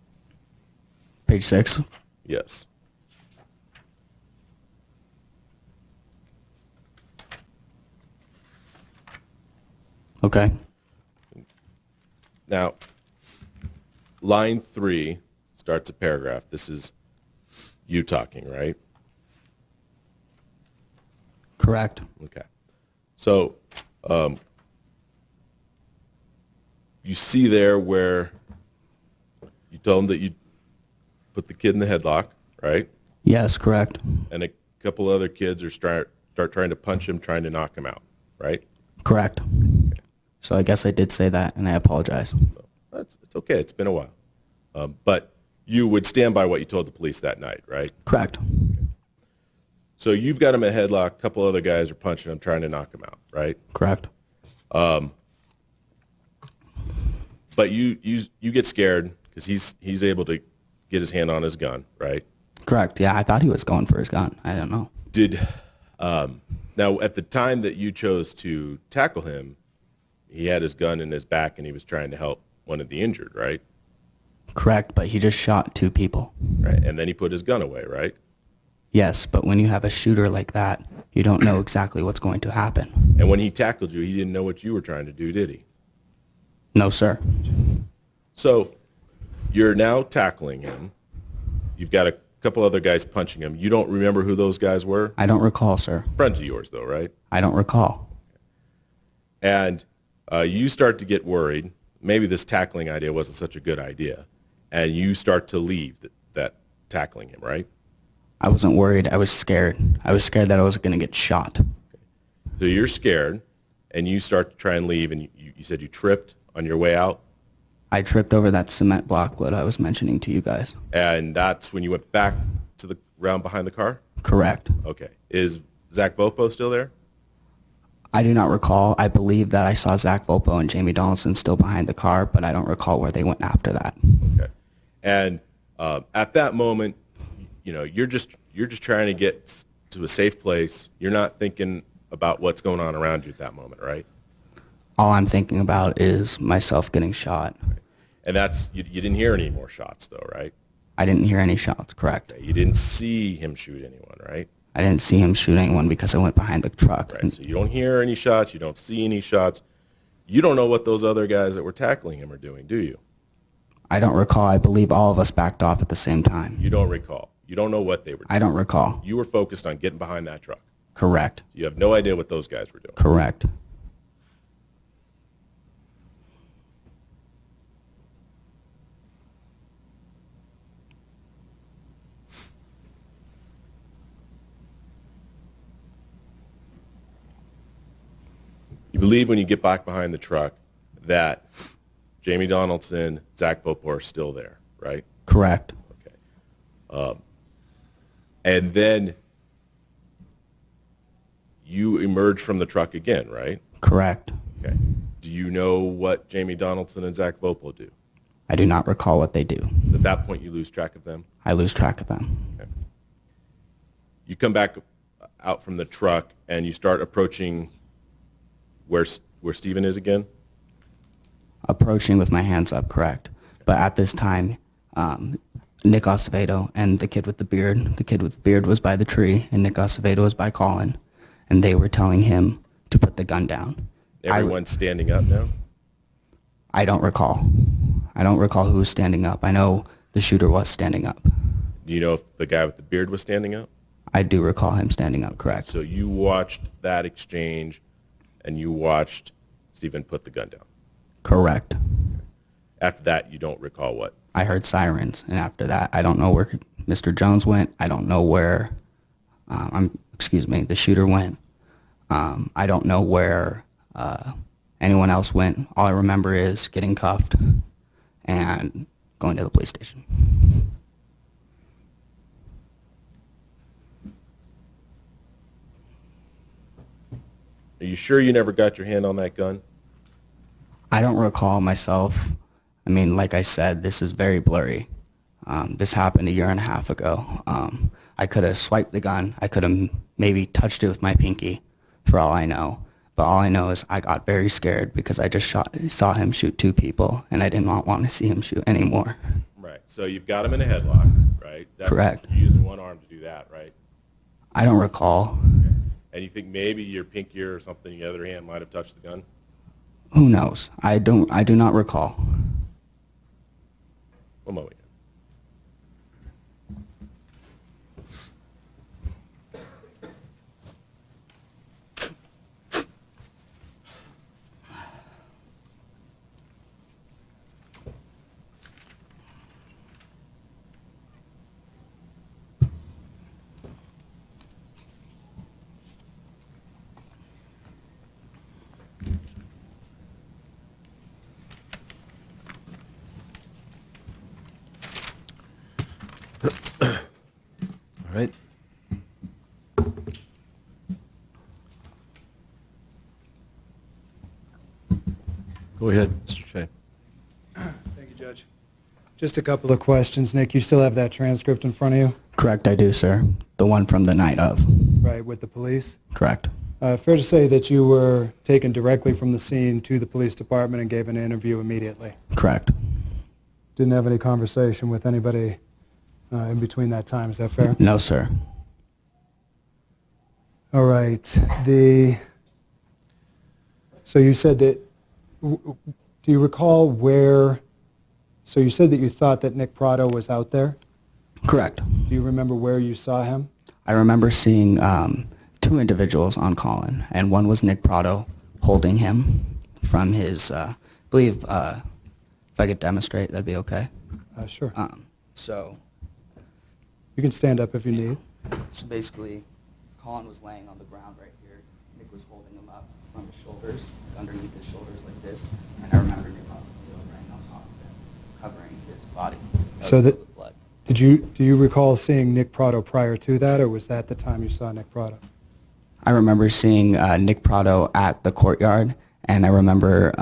Page 6. Yes. Okay. Now, line 3 starts a paragraph. This is you talking, right? Correct. Okay. So you see there where you told him that you put the kid in the headlock, right? Yes, correct. And a couple other kids are start trying to punch him, trying to knock him out, right? Correct. So I guess I did say that, and I apologize. So it's okay. It's been a while. But you would stand by what you told the police that night, right? Correct. So you've got him in a headlock. A couple other guys are punching him, trying to knock him out, right? Correct. But you get scared because he's able to get his hand on his gun, right? Correct. Yeah, I thought he was going for his gun. I don't know. Now at the time that you chose to tackle him, he had his gun in his back and he was trying to help one of the injured, right? Correct, but he just shot 2 people. Right, and then he put his gun away, right? Yes, but when you have a shooter like that, you don't know exactly what's going to happen. And when he tackled you, he didn't know what you were trying to do, did he? No, sir. So you're now tackling him. You've got a couple other guys punching him. You don't remember who those guys were? I don't recall, sir. Friends of yours, though, right? I don't recall. And you start to get worried. Maybe this tackling idea wasn't such a good idea. And you start to leave that tackling him, right? I wasn't worried. I was scared. I was scared that I was going to get shot. So you're scared, and you start to try and leave, and you said you tripped on your way out? I tripped over that cement block that I was mentioning to you guys. And that's when you went back to the round behind the car? Correct. Okay. Is Zach Vopo still there? I do not recall. I believe that I saw Zach Volpo and Jamie Donaldson still behind the car, but I don't recall where they went after that. Okay. And at that moment, you know, you're just trying to get to a safe place. You're not thinking about what's going on around you at that moment, right? All I'm thinking about is myself getting shot. And that's you didn't hear any more shots, though, right? I didn't hear any shots, correct. Okay. You didn't see him shoot anyone, right? I didn't see him shoot anyone because I went behind the truck. Right. So you don't hear any shots. You don't see any shots. You don't know what those other guys that were tackling him are doing, do you? I don't recall. I believe all of us backed off at the same time. You don't recall. You don't know what they were doing. I don't recall. You were focused on getting behind that truck. Correct. You have no idea what those guys were doing. Correct. You believe when you get back behind the truck that Jamie Donaldson, Zach Vopo are still there, right? Correct. Okay. And then you emerge from the truck again, right? Correct. Okay. Do you know what Jamie Donaldson and Zach Vopo do? I do not recall what they do. At that point, you lose track of them? I lose track of them. Okay. You come back out from the truck and you start approaching where Stephen is again? Approaching with my hands up, correct. But at this time, Nick Acevedo and the kid with the beard was by the tree, and Nick Acevedo was by Colin, and they were telling him to put the gun down. Everyone's standing up now? I don't recall. I don't recall who was standing up. I know the shooter was standing up. Do you know if the guy with the beard was standing up? I do recall him standing up, correct. So you watched that exchange, and you watched Stephen put the gun down? Correct. After that, you don't recall what? I heard sirens, and after that, I don't know where Mr. Jones went. I don't know where, the shooter went. I don't know where anyone else went. All I remember is getting cuffed and going to the police station. Are you sure you never got your hand on that gun? I don't recall myself. I mean, like I said, this is very blurry. This happened a year and a half ago. I could have swiped the gun. I could have maybe touched it with my pinky, for all I know. But all I know is I got very scared because I just saw him shoot 2 people, and I did not want to see him shoot anymore. Right. So you've got him in a headlock, right? Correct. You're using one arm to do that, right? I don't recall. Okay. And you think maybe your pinky or something in the other hand might have touched the gun? Who knows? I do not recall. One moment. All right. Go ahead, Mr. Shea. Thank you, Judge. Just a couple of questions. Nick, you still have that transcript in front of you? Correct, I do, sir. The one from the night of. Right, with the police? Correct. Fair to say that you were taken directly from the scene to the police department and gave an interview immediately? Correct. Didn't have any conversation with anybody in between that time, is that fair? No, sir. All right. So you said that, do you recall where, so you said that you thought that Nick Prado was out there? Correct. Do you remember where you saw him? I remember seeing two individuals on Colin, and one was Nick Prado holding him from his, I believe, if I could demonstrate, that'd be okay. Sure. So You can stand up if you need. basically, Colin was laying on the ground right here. Nick was holding him up from his shoulders, underneath his shoulders like this, and I remember Nick also laying on top of him, covering his body. So that- with blood. Do you recall seeing Nick Prado prior to that, or was that the time you saw Nick Prado? I remember seeing Nick Prado at the courtyard, and I remember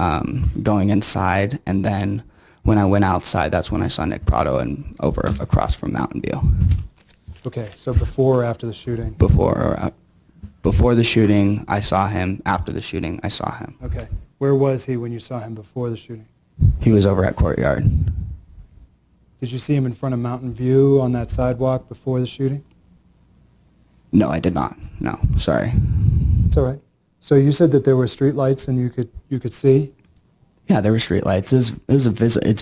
going inside, and then when I went outside, that's when I saw Nick Prado and over across from Mountain View. Okay, so before or after the shooting? Before the shooting, I saw him. After the shooting, I saw him. Okay. Where was he when you saw him before the shooting? He was over at courtyard. Did you see him in front of Mountain View on that sidewalk before the shooting? No, I did not. No, sorry. It's all right. So you said that there were street lights and you could see? Yeah, there were street lights. It's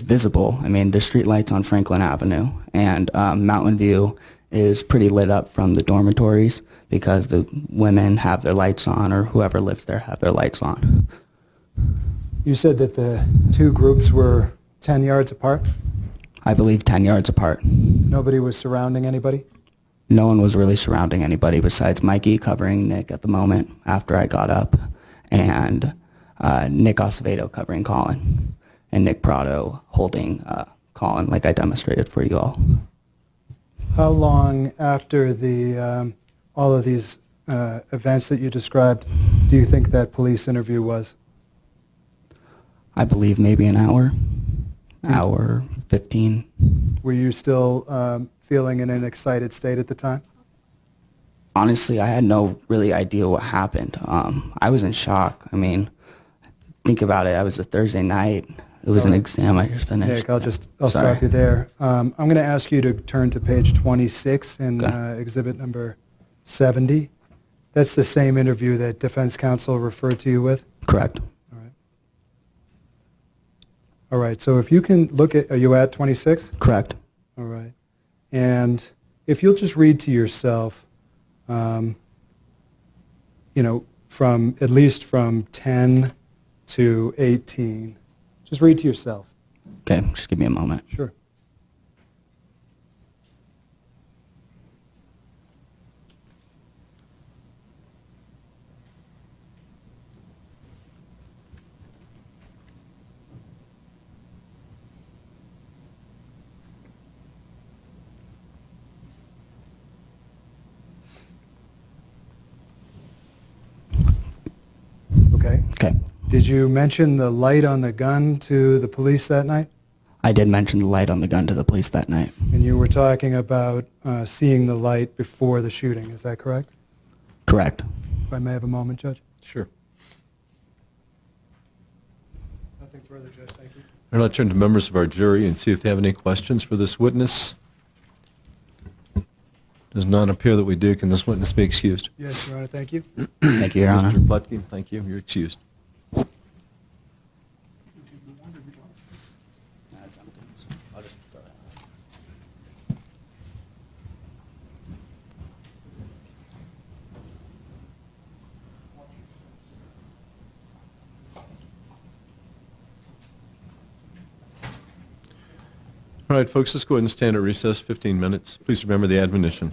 visible. I mean, there's street lights on Franklin Avenue, and Mountain View is pretty lit up from the dormitories because the women have their lights on, or whoever lives there have their lights on. You said that the two groups were 10 yards apart? I believe 10 yards apart. Nobody was surrounding anybody? No one was really surrounding anybody besides Mikey covering Nick at the moment after I got up, and Nick Acevedo covering Colin, and Nick Prado holding Colin like I demonstrated for you all. How long after all of these events that you described do you think that police interview was? I believe maybe an hour, hour 15. Were you still feeling in an excited state at the time? Honestly, I had no really idea what happened. I was in shock. I mean, think about it. It was a Thursday night. It was an exam I just finished. Nick, I'll stop you there. I'm going to ask you to turn to page 26 in exhibit number 70. That's the same interview that defense counsel referred to you with? Correct. All right. All right, so if you can look at, are you at 26? Correct. All right. And if you'll just read to yourself, from at least from 10 to 18. Just read to yourself. Okay, just give me a moment. Sure. Okay. Okay. Did you mention the light on the gun to the police that night? I did mention the light on the gun to the police that night. And you were talking about seeing the light before the shooting, is that correct? Correct. If I may have a moment, Judge? Sure. Nothing further, Judge, thank you. I'll now turn to members of our jury and see if they have any questions for this witness. Does not appear that we do. Can this witness be excused? Yes, Your Honor, thank you. Thank you, Your Honor. Mr. Pletke, thank you. You're excused. That's empty. I'll just throw that out. All right, folks, let's go ahead and stand at recess 15 minutes. Please remember the admonition.